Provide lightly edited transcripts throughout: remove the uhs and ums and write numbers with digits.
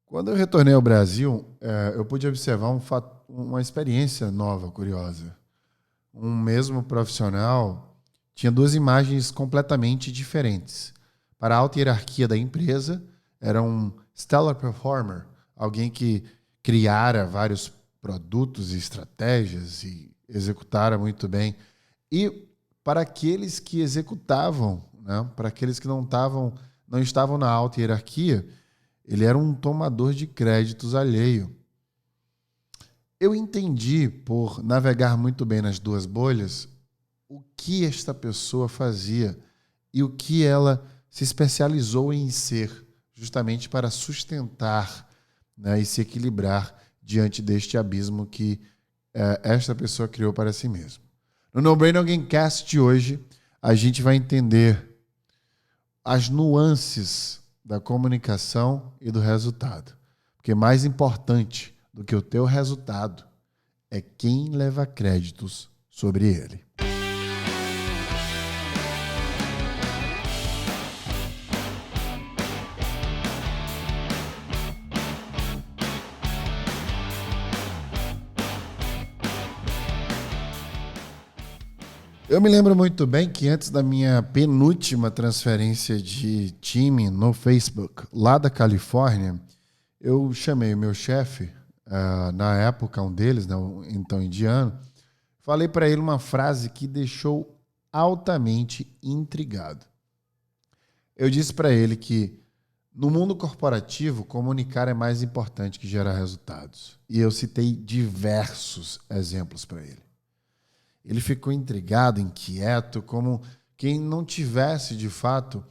Quando eu retornei ao Brasil, eu pude observar uma experiência nova, curiosa. Um mesmo profissional tinha duas imagens completamente diferentes. Para a alta hierarquia da empresa, era um stellar performer, alguém que criara vários produtos e estratégias e executara muito bem. E para aqueles que executavam, né, para aqueles que não estavam na alta hierarquia, ele era um tomador de créditos alheio. Eu entendi, por navegar muito bem nas duas bolhas, o que esta pessoa fazia e o que ela se especializou em ser, justamente para sustentar, né, e se equilibrar diante deste abismo que esta pessoa criou para si mesma. No No Brain Alguém Cast de hoje, a gente vai entender as nuances da comunicação e do resultado. Porque mais importante do que o teu resultado é quem leva créditos sobre ele. Eu me lembro muito bem que antes da minha penúltima transferência de time no Facebook, lá da Califórnia, eu chamei o meu chefe, na época, um deles, né, então indiano, falei para ele uma frase que deixou altamente intrigado. Eu disse para ele que no mundo corporativo, comunicar é mais importante que gerar resultados. E eu citei diversos exemplos para ele. Ele ficou intrigado, inquieto, como quem não tivesse, de fato,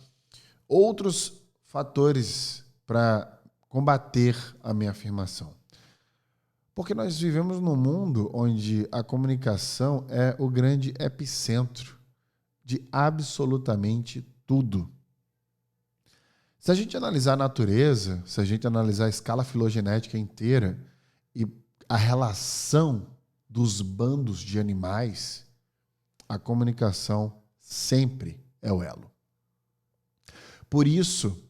outros fatores para combater a minha afirmação. Porque nós vivemos num mundo onde a comunicação é o grande epicentro de absolutamente tudo. Se a gente analisar a natureza, se a gente analisar a escala filogenética inteira e a relação dos bandos de animais, a comunicação sempre é o elo. Por isso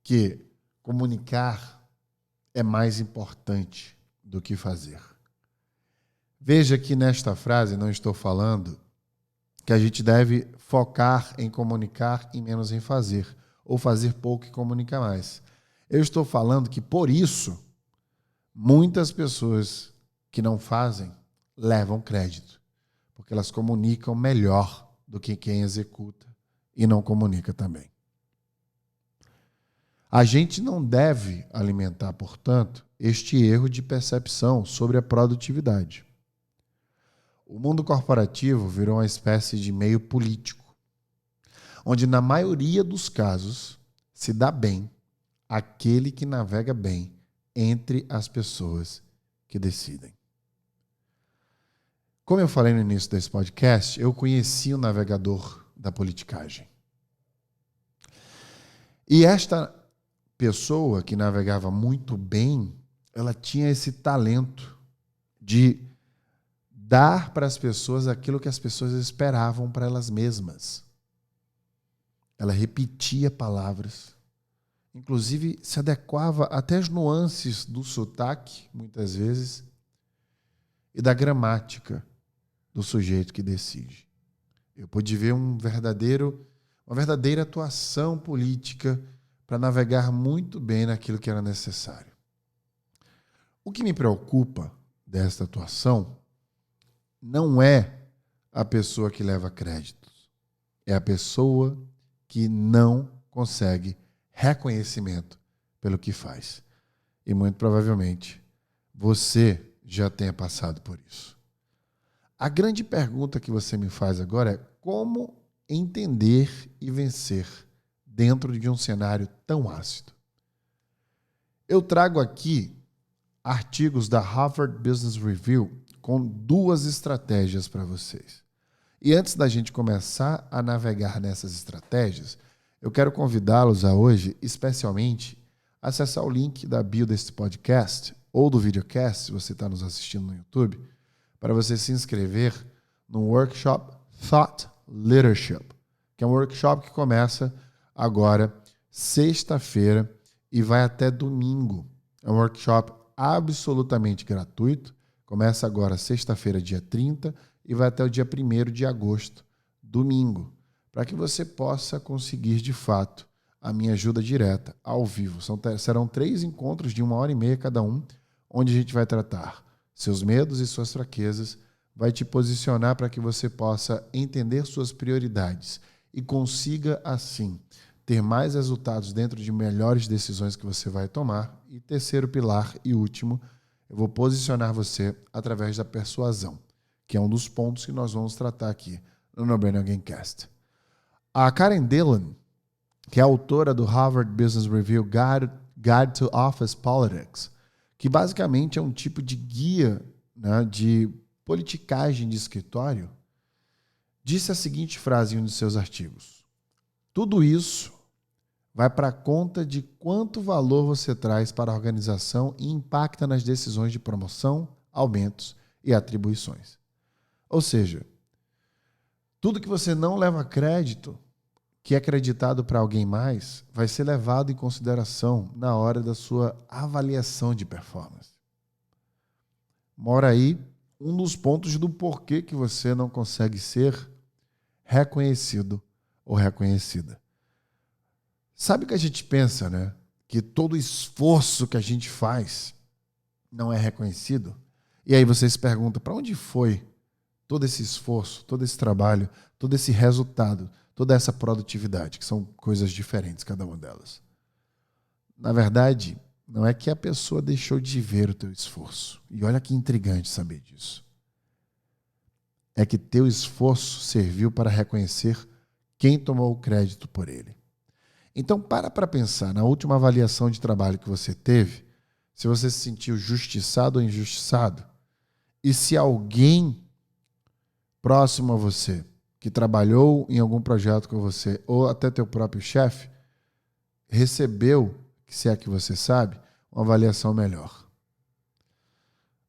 que comunicar é mais importante do que fazer. Veja que nesta frase não estou falando que a gente deve focar em comunicar e menos em fazer, ou fazer pouco e comunicar mais. Eu estou falando que, por isso, muitas pessoas que não fazem levam crédito, porque elas comunicam melhor do que quem executa e não comunica também. A gente não deve alimentar, portanto, este erro de percepção sobre a produtividade. O mundo corporativo virou uma espécie de meio político, onde, na maioria dos casos, se dá bem aquele que navega bem entre as pessoas que decidem. Como eu falei no início desse podcast, eu conheci o navegador da politicagem. E esta pessoa que navegava muito bem, ela tinha esse talento de dar para as pessoas aquilo que as pessoas esperavam para elas mesmas. Ela repetia palavras, inclusive se adequava até às nuances do sotaque, muitas vezes, e da gramática do sujeito que decide. Eu pude ver uma verdadeira atuação política para navegar muito bem naquilo que era necessário. O que me preocupa desta atuação não é a pessoa que leva créditos, é a pessoa que não consegue reconhecimento pelo que faz. E muito provavelmente você já tenha passado por isso. A grande pergunta que você me faz agora é como entender e vencer dentro de um cenário tão ácido. Eu trago aqui artigos da Harvard Business Review com duas estratégias para vocês. E antes da gente começar a navegar nessas estratégias, eu quero convidá-los a hoje, especialmente, acessar o link da bio desse podcast ou do videocast, se você está nos assistindo no YouTube, para você se inscrever no workshop Thought Leadership, que é um workshop que começa agora, sexta-feira, e vai até domingo. É um workshop absolutamente gratuito. Começa agora sexta-feira, dia 30, e vai até o dia 1º de agosto, domingo, para que você possa conseguir, de fato, a minha ajuda direta, ao vivo. Serão 3 encontros de 1h30 cada um, onde a gente vai tratar seus medos e suas fraquezas, vai te posicionar para que você possa entender suas prioridades e consiga, assim, ter mais resultados dentro de melhores decisões que você vai tomar. E terceiro pilar e último, eu vou posicionar você através da persuasão, que é um dos pontos que nós vamos tratar aqui no No Brainer Gamecast. A Karen Dillon, que é autora do Harvard Business Review Guide to Office Politics, que basicamente é um tipo de guia, né, de politicagem de escritório, disse a seguinte frase em um de seus artigos: tudo isso vai para a conta de quanto valor você traz para a organização e impacta nas decisões de promoção, aumentos e atribuições. Ou seja, tudo que você não leva crédito, que é acreditado para alguém mais, vai ser levado em consideração na hora da sua avaliação de performance. Mora aí um dos pontos do porquê que você não consegue ser reconhecido ou reconhecida. Sabe o que a gente pensa, né? Que todo esforço que a gente faz não é reconhecido? E aí você se pergunta, para onde foi todo esse esforço, todo esse trabalho, todo esse resultado, toda essa produtividade, que são coisas diferentes, cada uma delas? Na verdade, não é que a pessoa deixou de ver o teu esforço. E olha que intrigante saber disso. É que teu esforço serviu para reconhecer quem tomou o crédito por ele. Então, para pensar na última avaliação de trabalho que você teve, se você se sentiu justiçado ou injustiçado, e se alguém próximo a você, que trabalhou em algum projeto com você, ou até teu próprio chefe, recebeu, se é que você sabe, uma avaliação melhor.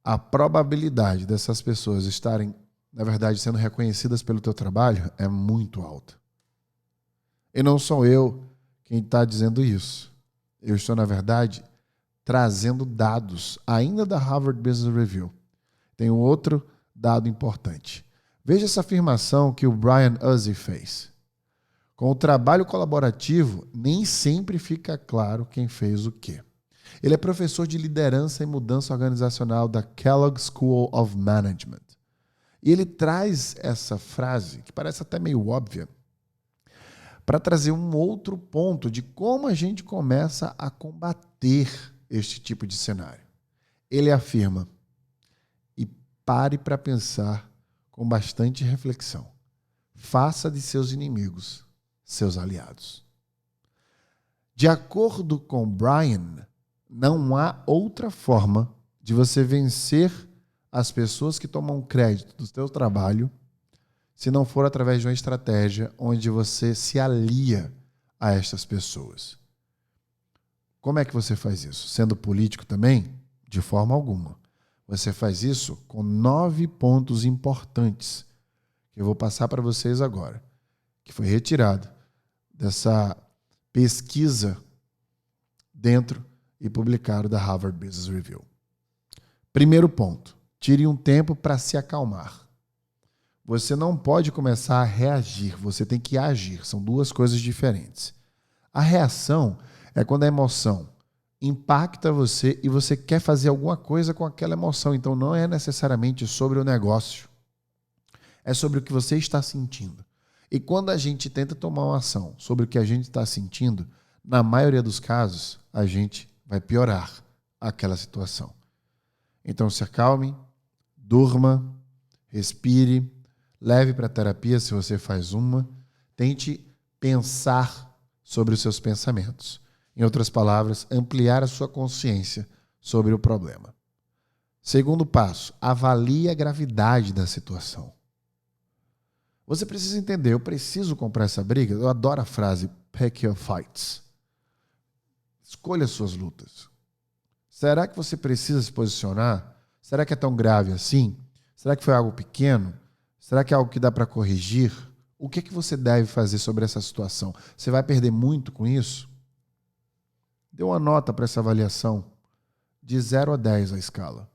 A probabilidade dessas pessoas estarem, na verdade, sendo reconhecidas pelo teu trabalho é muito alta. E não sou eu quem está dizendo isso. Eu estou, na verdade, trazendo dados ainda da Harvard Business Review. Tem um outro dado importante. Veja essa afirmação que o Brian Uzi fez. Com o trabalho colaborativo, nem sempre fica claro quem fez o quê. Ele é professor de liderança e mudança organizacional da Kellogg School of Management. E ele traz essa frase, que parece até meio óbvia, para trazer um outro ponto de como a gente começa a combater este tipo de cenário. Ele afirma, e pare para pensar com bastante reflexão, faça de seus inimigos seus aliados. De acordo com Brian, não há outra forma de você vencer as pessoas que tomam crédito do seu trabalho se não for através de uma estratégia onde você se alia a estas pessoas. Como é que você faz isso? Sendo político também? De forma alguma. Você faz isso com 9 pontos importantes que eu vou passar para vocês agora, que foi retirado dessa pesquisa dentro e publicado da Harvard Business Review. Primeiro ponto, tire um tempo para se acalmar. Você não pode começar a reagir, você tem que agir. São duas coisas diferentes. A reação é quando a emoção impacta você e você quer fazer alguma coisa com aquela emoção. Então não é necessariamente sobre o negócio. É sobre o que você está sentindo. E quando a gente tenta tomar uma ação sobre o que a gente está sentindo, na maioria dos casos, a gente vai piorar aquela situação. Então se acalme, durma, respire, leve para a terapia se você faz uma, tente pensar sobre os seus pensamentos. Em outras palavras, ampliar a sua consciência sobre o problema. Segundo passo, avalie a gravidade da situação. Você precisa entender, eu preciso comprar essa briga? Eu adoro a frase, pick your fights. Escolha suas lutas. Será que você precisa se posicionar? Será que é tão grave assim? Será que foi algo pequeno? Será que é algo que dá para corrigir? O que você deve fazer sobre essa situação? Você vai perder muito com isso? Dê uma nota para essa avaliação. de 0 a 10 a escala.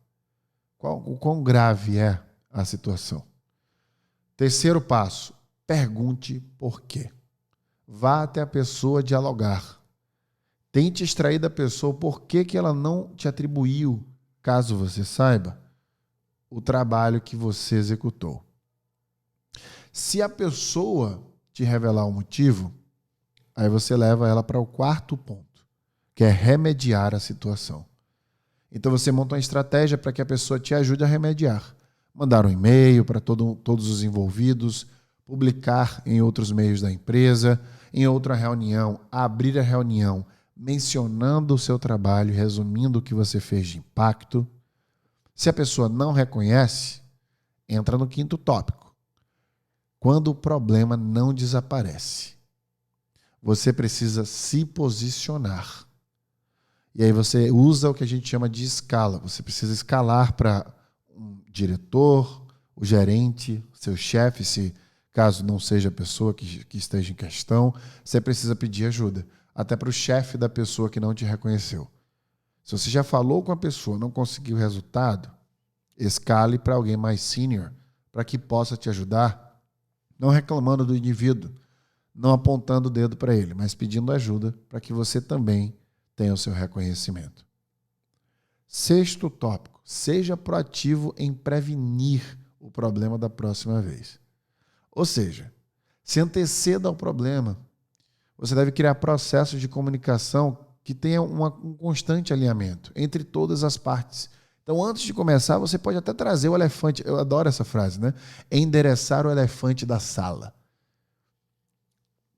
O quão grave é a situação? Terceiro passo, pergunte por quê. Vá até a pessoa dialogar. Tente extrair da pessoa por que ela não te atribuiu, caso você saiba, o trabalho que você executou. Se a pessoa te revelar o motivo, aí você leva ela para o quarto ponto, que é remediar a situação. Então você monta uma estratégia para que a pessoa te ajude a remediar. Mandar um e-mail para todos os envolvidos, publicar em outros meios da empresa, em outra reunião, abrir a reunião mencionando o seu trabalho, resumindo o que você fez de impacto. Se a pessoa não reconhece, entra no quinto tópico. Quando o problema não desaparece, você precisa se posicionar. E aí você usa o que a gente chama de escala. Você precisa escalar para um diretor, o gerente, seu chefe, se caso não seja a pessoa que esteja em questão, você precisa pedir ajuda. Até para o chefe da pessoa que não te reconheceu. Se você já falou com a pessoa, não conseguiu resultado, escale para alguém mais senior, para que possa te ajudar, não reclamando do indivíduo, não apontando o dedo para ele, mas pedindo ajuda para que você também tenha o seu reconhecimento. Sexto tópico, seja proativo em prevenir o problema da próxima vez. Ou seja, se anteceda ao problema. Você deve criar processos de comunicação que tenham um constante alinhamento entre todas as partes. Então, antes de começar, você pode até trazer o elefante. Eu adoro essa frase, né? Endereçar o elefante da sala.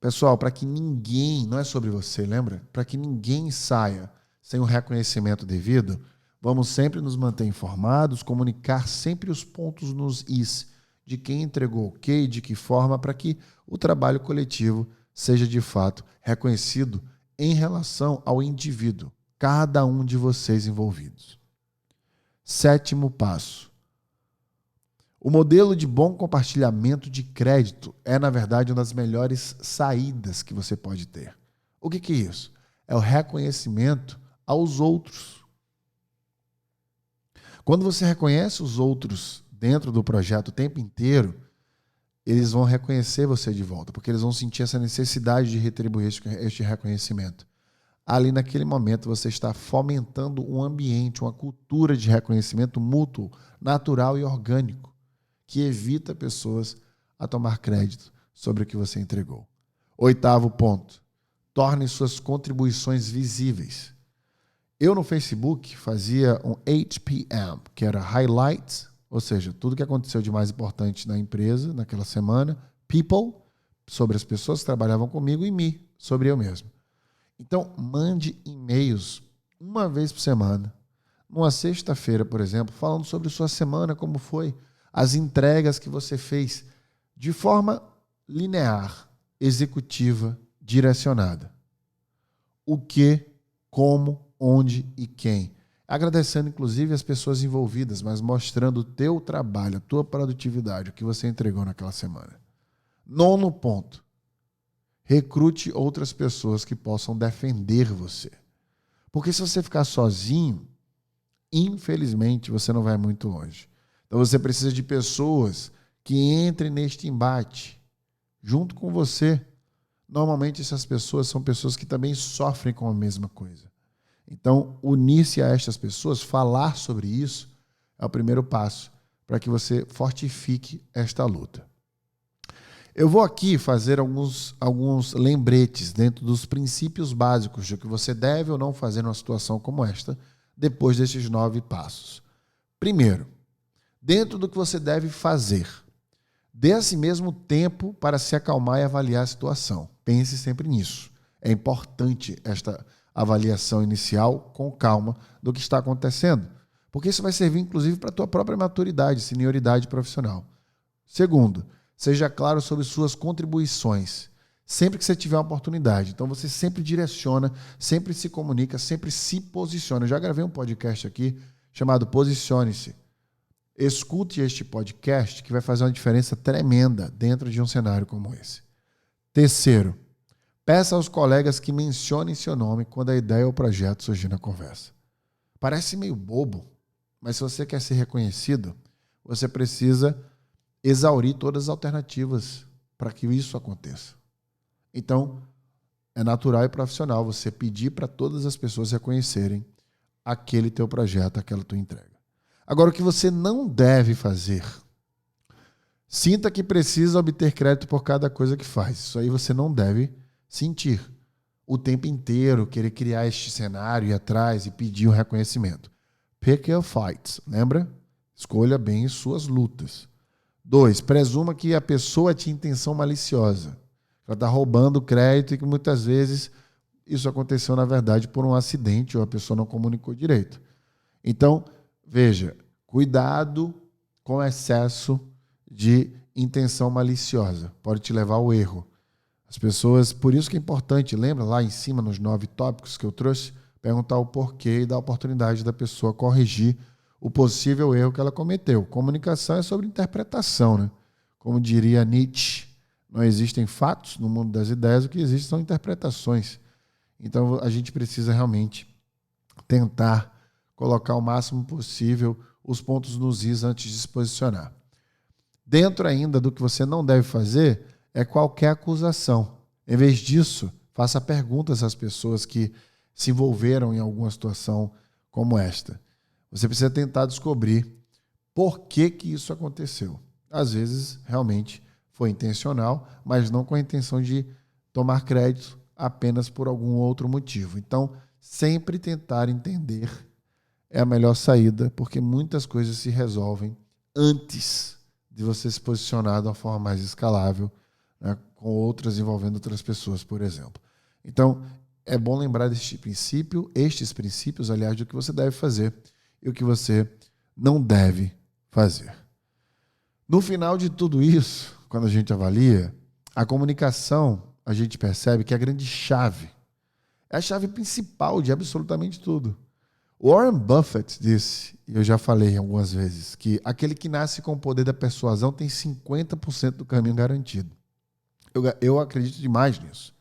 Pessoal, para que ninguém, não é sobre você, lembra? Para que ninguém saia sem o reconhecimento devido, vamos sempre nos manter informados, comunicar sempre os pontos nos is de quem entregou o quê e de que forma, para que o trabalho coletivo seja de fato reconhecido em relação ao indivíduo, cada um de vocês envolvidos. Sétimo passo. O modelo de bom compartilhamento de crédito é, na verdade, uma das melhores saídas que você pode ter. O que é isso? É o reconhecimento aos outros. Quando você reconhece os outros dentro do projeto o tempo inteiro, eles vão reconhecer você de volta, porque eles vão sentir essa necessidade de retribuir este reconhecimento. Ali, naquele momento, você está fomentando um ambiente, uma cultura de reconhecimento mútuo, natural e orgânico, que evita pessoas a tomar crédito sobre o que você entregou. Oitavo ponto, torne suas contribuições visíveis. Eu, no Facebook, fazia um HPM, que era Highlights, ou seja, tudo que aconteceu de mais importante na empresa naquela semana, People, sobre as pessoas que trabalhavam comigo, e Me, sobre eu mesmo. Então, mande e-mails uma vez por semana, numa sexta-feira, por exemplo, falando sobre sua semana, como foi, as entregas que você fez, de forma linear, executiva, direcionada. O que, como, onde e quem. Agradecendo, inclusive, as pessoas envolvidas, mas mostrando o teu trabalho, a tua produtividade, o que você entregou naquela semana. Nono ponto. Recrute outras pessoas que possam defender você. Porque se você ficar sozinho, infelizmente, você não vai muito longe. Então você precisa de pessoas que entrem neste embate junto com você. Normalmente essas pessoas são pessoas que também sofrem com a mesma coisa. Então, unir-se a estas pessoas, falar sobre isso, é o primeiro passo para que você fortifique esta luta. Eu vou aqui fazer alguns lembretes dentro dos princípios básicos de o que você deve ou não fazer numa situação como esta, depois desses 9 passos. Primeiro, dentro do que você deve fazer, dê a si mesmo tempo para se acalmar e avaliar a situação. Pense sempre nisso. É importante esta avaliação inicial com calma do que está acontecendo, porque isso vai servir, inclusive, para a tua própria maturidade, senioridade profissional. Segundo, seja claro sobre suas contribuições, sempre que você tiver uma oportunidade. Então, você sempre direciona, sempre se comunica, sempre se posiciona. Eu já gravei um podcast aqui chamado Posicione-se. Escute este podcast que vai fazer uma diferença tremenda dentro de um cenário como esse. Terceiro, peça aos colegas que mencionem seu nome quando a ideia ou o projeto surgir na conversa. Parece meio bobo, mas se você quer ser reconhecido, você precisa exaurir todas as alternativas para que isso aconteça. Então, é natural e profissional você pedir para todas as pessoas reconhecerem aquele teu projeto, aquela tua entrega. Agora, o que você não deve fazer, sinta que precisa obter crédito por cada coisa que faz. Isso aí você não deve sentir o tempo inteiro, querer criar este cenário, ir atrás e pedir um reconhecimento. Pick your fights, lembra? Escolha bem suas lutas. 2, presuma que a pessoa tinha intenção maliciosa. Ela está roubando crédito e que muitas vezes isso aconteceu, na verdade, por um acidente ou a pessoa não comunicou direito. Então, veja, cuidado com o excesso de intenção maliciosa. Pode te levar ao erro. As pessoas, por isso que é importante, lembra lá em cima nos 9 tópicos que eu trouxe, perguntar o porquê e dar a oportunidade da pessoa corrigir o possível erro que ela cometeu. Comunicação é sobre interpretação, né? Como diria Nietzsche, não existem fatos no mundo das ideias, o que existe são interpretações. Então a gente precisa realmente tentar colocar o máximo possível os pontos nos is antes de se posicionar. Dentro ainda do que você não deve fazer é qualquer acusação. Em vez disso, faça perguntas às pessoas que se envolveram em alguma situação como esta. Você precisa tentar descobrir por que isso aconteceu. Às vezes, realmente, foi intencional, mas não com a intenção de tomar crédito apenas por algum outro motivo. Então, sempre tentar entender é a melhor saída, porque muitas coisas se resolvem antes de você se posicionar de uma forma mais escalável, né, com outras envolvendo outras pessoas, por exemplo. Então, é bom lembrar estes princípios, aliás, do que você deve fazer e o que você não deve fazer. No final de tudo isso, quando a gente avalia, a comunicação, a gente percebe que é a grande chave. É a chave principal de absolutamente tudo. Warren Buffett disse, e eu já falei algumas vezes, que aquele que nasce com o poder da persuasão tem 50% do caminho garantido. Eu acredito demais nisso.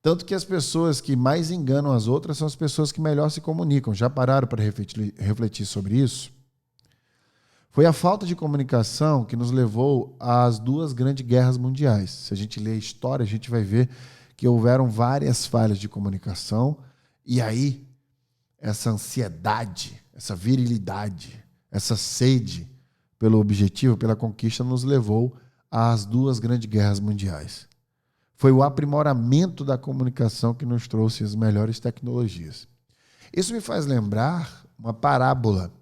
Tanto que as pessoas que mais enganam as outras são as pessoas que melhor se comunicam. Já pararam para refletir sobre isso? Foi a falta de comunicação que nos levou às 2 grandes guerras mundiais. Se a gente ler a história, a gente vai ver que houveram várias falhas de comunicação e aí essa ansiedade, essa virilidade, essa sede pelo objetivo, pela conquista, nos levou às 2 grandes guerras mundiais. Foi o aprimoramento da comunicação que nos trouxe as melhores tecnologias. Isso me faz lembrar uma parábola.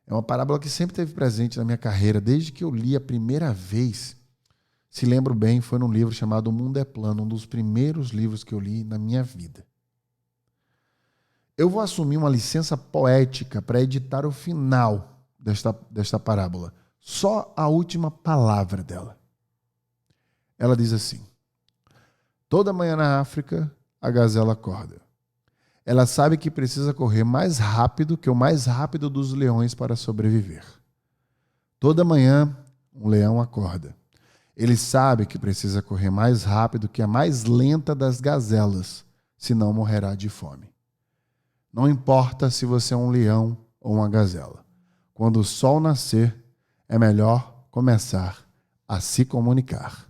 É uma parábola que sempre esteve presente na minha carreira, desde que eu li a primeira vez. Se lembro bem, foi num livro chamado O Mundo é Plano, um dos primeiros livros que eu li na minha vida. Eu vou assumir uma licença poética para editar o final desta parábola. Só a última palavra dela. Ela diz assim: toda manhã na África, a gazela acorda. Ela sabe que precisa correr mais rápido que o mais rápido dos leões para sobreviver. Toda manhã, um leão acorda. Ele sabe que precisa correr mais rápido que a mais lenta das gazelas, senão morrerá de fome. Não importa se você é um leão ou uma gazela. Quando o sol nascer, é melhor começar a se comunicar.